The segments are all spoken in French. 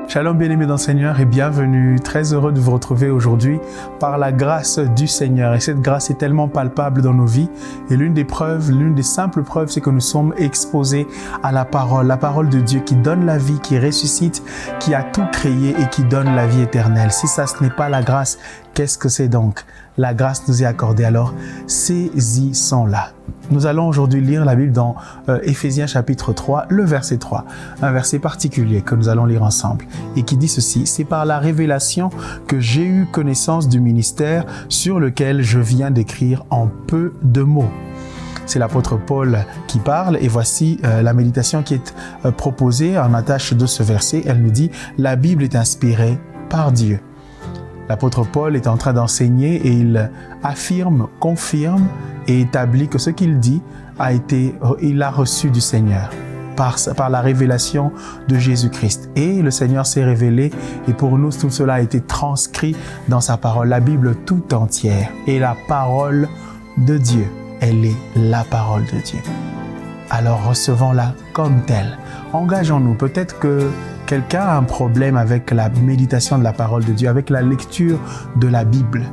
Shalom bien-aimés dans le Seigneur et bienvenue. Très heureux de vous retrouver aujourd'hui par la grâce du Seigneur. Et cette grâce est tellement palpable dans nos vies. Et l'une des simples preuves, c'est que nous sommes exposés à la parole de Dieu qui donne la vie, qui ressuscite, qui a tout créé et qui donne la vie éternelle. Si ça, ce n'est pas la grâce, qu'est-ce que c'est donc? La grâce nous est accordée, alors saisissons-la. Nous allons aujourd'hui lire la Bible dans Éphésiens chapitre 3, le verset 3. Un verset particulier que nous allons lire ensemble et qui dit ceci: « C'est par la révélation que j'ai eu connaissance du ministère sur lequel je viens d'écrire en peu de mots. » C'est l'apôtre Paul qui parle et voici la méditation qui est proposée en attache de ce verset. Elle nous dit « La Bible est inspirée par Dieu ». L'apôtre Paul est en train d'enseigner et il affirme, confirme et établit que ce qu'il dit il a reçu du Seigneur par la révélation de Jésus-Christ. Et le Seigneur s'est révélé et pour nous, tout cela a été transcrit dans sa parole, la Bible tout entière. Et la parole de Dieu, elle est la parole de Dieu. Alors recevons-la comme telle. Engageons-nous. Peut-être que quelqu'un a un problème avec la méditation de la parole de Dieu, avec la lecture de la Bible.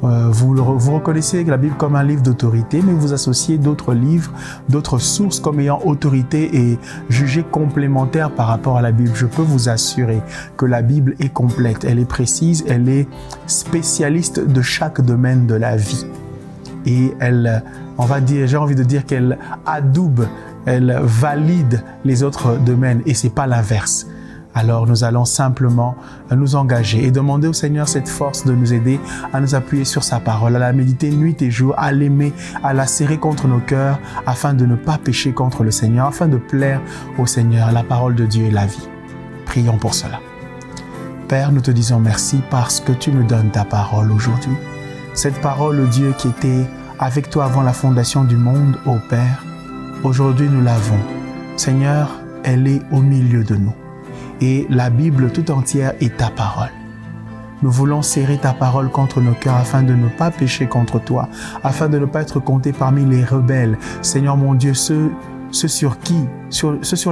Vous reconnaissez la Bible comme un livre d'autorité, mais vous associez d'autres livres, d'autres sources comme ayant autorité et jugées complémentaires par rapport à la Bible. Je peux vous assurer que la Bible est complète, elle est précise, elle est spécialiste de chaque domaine de la vie. Et j'ai envie de dire qu'elle adoube, elle valide les autres domaines et c'est pas l'inverse. Alors nous allons simplement nous engager et demander au Seigneur cette force de nous aider à nous appuyer sur sa parole, à la méditer nuit et jour, à l'aimer, à la serrer contre nos cœurs afin de ne pas pécher contre le Seigneur, afin de plaire au Seigneur. La parole de Dieu est la vie. Prions pour cela. Père, nous te disons merci parce que tu nous donnes ta parole aujourd'hui. Cette parole, Dieu, qui était avec toi avant la fondation du monde, ô Père, aujourd'hui nous l'avons. Seigneur, elle est au milieu de nous. Et la Bible tout entière est ta parole. Nous voulons serrer ta parole contre nos cœurs afin de ne pas pécher contre toi, afin de ne pas être comptés parmi les rebelles. Seigneur mon Dieu, ceux sur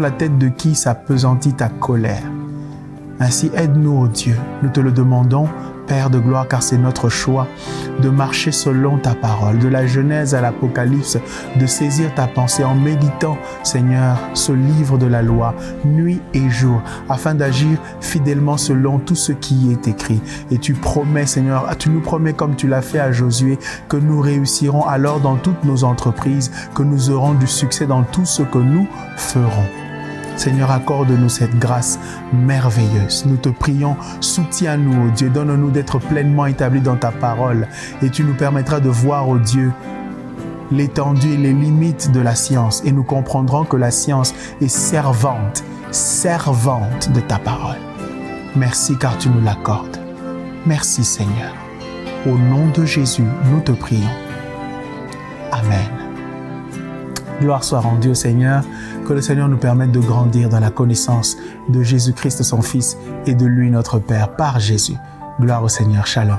la tête de qui s'appesantit ta colère. Ainsi, aide-nous, ô Dieu, nous te le demandons, Père de gloire, car c'est notre choix de marcher selon ta parole, de la Genèse à l'Apocalypse, de saisir ta pensée en méditant, Seigneur, ce livre de la loi, nuit et jour, afin d'agir fidèlement selon tout ce qui est écrit. Et tu promets, Seigneur, tu nous promets comme tu l'as fait à Josué, que nous réussirons alors dans toutes nos entreprises, que nous aurons du succès dans tout ce que nous ferons. Seigneur, accorde-nous cette grâce merveilleuse. Nous te prions, soutiens-nous, ô Dieu. Donne-nous d'être pleinement établis dans ta parole. Et tu nous permettras de voir, ô Dieu, l'étendue et les limites de la science. Et nous comprendrons que la science est servante de ta parole. Merci car tu nous l'accordes. Merci Seigneur. Au nom de Jésus, nous te prions. Amen. Gloire soit rendue au Seigneur, que le Seigneur nous permette de grandir dans la connaissance de Jésus-Christ, son Fils, et de lui, notre Père, par Jésus. Gloire au Seigneur. Shalom.